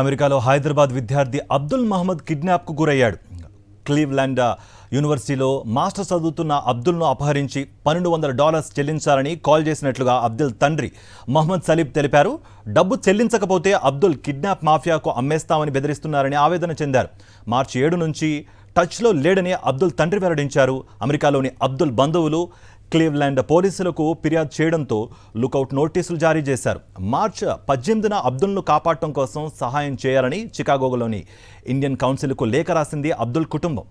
అమెరికాలో హైదరాబాద్ విద్యార్థి అబ్దుల్ మహమ్మద్ కిడ్నాప్కు గురయ్యాడు. క్లీవ్లాండ్ యూనివర్సిటీలో మాస్టర్స్ చదువుతున్న అబ్దుల్ను అపహరించి $1,200 చెల్లించాలని కాల్ చేసినట్లుగా అబ్దుల్ తండ్రి మహమ్మద్ సలీబ్ తెలిపారు. డబ్బు చెల్లించకపోతే అబ్దుల్ కిడ్నాప్ మాఫియాకు అమ్మేస్తామని బెదిరిస్తున్నారని ఆవేదన చెందారు. మార్చి 7 నుంచి టచ్లో లేడని అబ్దుల్ తండ్రి వెల్లడించారు. అమెరికాలోని అబ్దుల్ బంధువులు క్లీవ్లాండ్ పోలీసులకు ఫిర్యాదు చేయడంతో లుకౌట్ నోటీసులు జారీ చేశారు. మార్చి 18న అబ్దుల్ను కాపాడటం కోసం సహాయం చేయాలని చికాగోలోని ఇండియన్ కౌన్సిల్కు లేఖ రాసింది అబ్దుల్ కుటుంబం.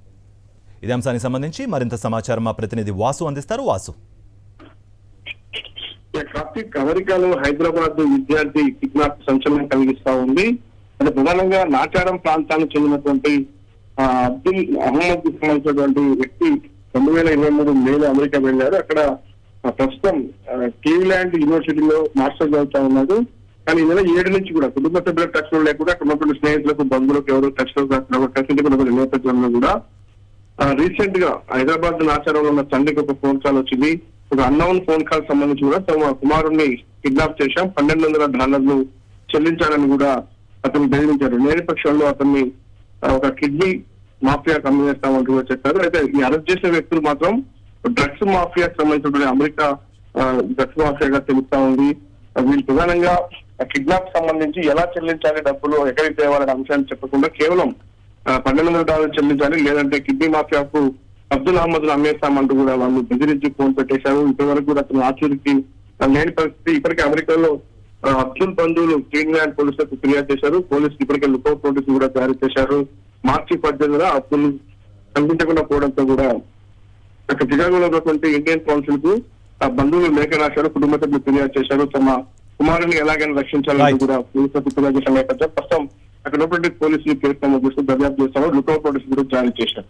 ఇదే అంశానికి సంబంధించి మరింత సమాచారం మా ప్రతినిధి వాసు అందిస్తారు. వాసు, అమెరికాలో హైదరాబాద్ విద్యార్థి కిడ్నాప్ సంచలనం కలిగిస్తా ఉంది. అంటే ప్రధానంగా నాచారం ప్రాంతానికి చెందినటువంటి అబ్దుల్ అహ్మద్ సంబంధించినటువంటి వ్యక్తి 2023 మేలో అమెరికా వెళ్ళారు. అక్కడ ప్రస్తుతం క్లీవ్లాండ్ యూనివర్సిటీలో మాస్టర్ చదువుతా ఉన్నాడు. కానీ ఈ నెల 7 నుంచి కూడా కుటుంబ సభ్యుల టచ్ లో లేకుండా అక్కడ ఉన్నటువంటి స్నేహితులకు బంధువులకు ఎవరు టచ్ లో కలిసి నేపథ్యంలో కూడా రీసెంట్ గా హైదరాబాద్ నాచారంలో ఉన్న తండ్రికి ఒక ఫోన్ కాల్ వచ్చింది. ఒక అన్నౌన్ ఫోన్ కాల్ సంబంధించి కూడా తమ కుమారుణ్ణి కిడ్నాప్ చేశాం, $1,200 చెల్లించాలని కూడా అతను బెదిరించారు. లేని పక్షంలో అతన్ని ఒక కిడ్నీ మాఫియాకు అమ్మేస్తామంటూ చెప్పారు. అయితే ఈ అరెస్ట్ చేసిన వ్యక్తులు మాత్రం డ్రగ్స్ మాఫియాకు సంబంధించిన అమెరికా డ్రగ్స్ మాఫియాగా తెలుస్తా ఉంది. వీళ్ళు ప్రధానంగా కిడ్నాప్ సంబంధించి ఎలా చెల్లించాలి, డబ్బులు ఎక్కడికి తేవాలనే అంశాన్ని చెప్పకుండా కేవలం $1,200 చెల్లించాలి, లేదంటే కిడ్నీ మాఫియాకు అబ్దుల్ అహ్మద్ అమ్మేస్తామంటూ కూడా వాళ్ళు బెదిరించి ఫోన్ పెట్టేశారు. ఇప్పటివరకు కూడా అతను ఆచూరికి లేని పరిస్థితి. ఇప్పటికే అమెరికాలో అబ్దుల్ బంధువులు క్లీవ్లాండ్ పోలీసులకు ఫిర్యాదు చేశారు. పోలీసులు ఇప్పటికే లుకౌట్ నోటీసు కూడా జారీ చేశారు. మార్చి 18న అబ్దుల్ కనిపించకుండా పోవడంతో కూడా అక్కడ చికాగోలో ఉన్నటువంటి ఇండియన్ కౌన్సిల్ కు ఆ బంధువులు లేఖ రాశారు. కుటుంబ సభ్యులు ఫిర్యాదు చేశారు. తమ కుమారుని ఎలాగైనా రక్షించాలని కూడా పోలీసులకు ఫిర్యాదు చేసిన నేపథ్యం ప్రస్తుతం అక్కడ ఉన్నటువంటి పోలీసులు కేసు నమోదు చేస్తూ దర్యాప్తు చేస్తారు. లుకౌట్ నోటీసు కూడా జారీ చేశారు.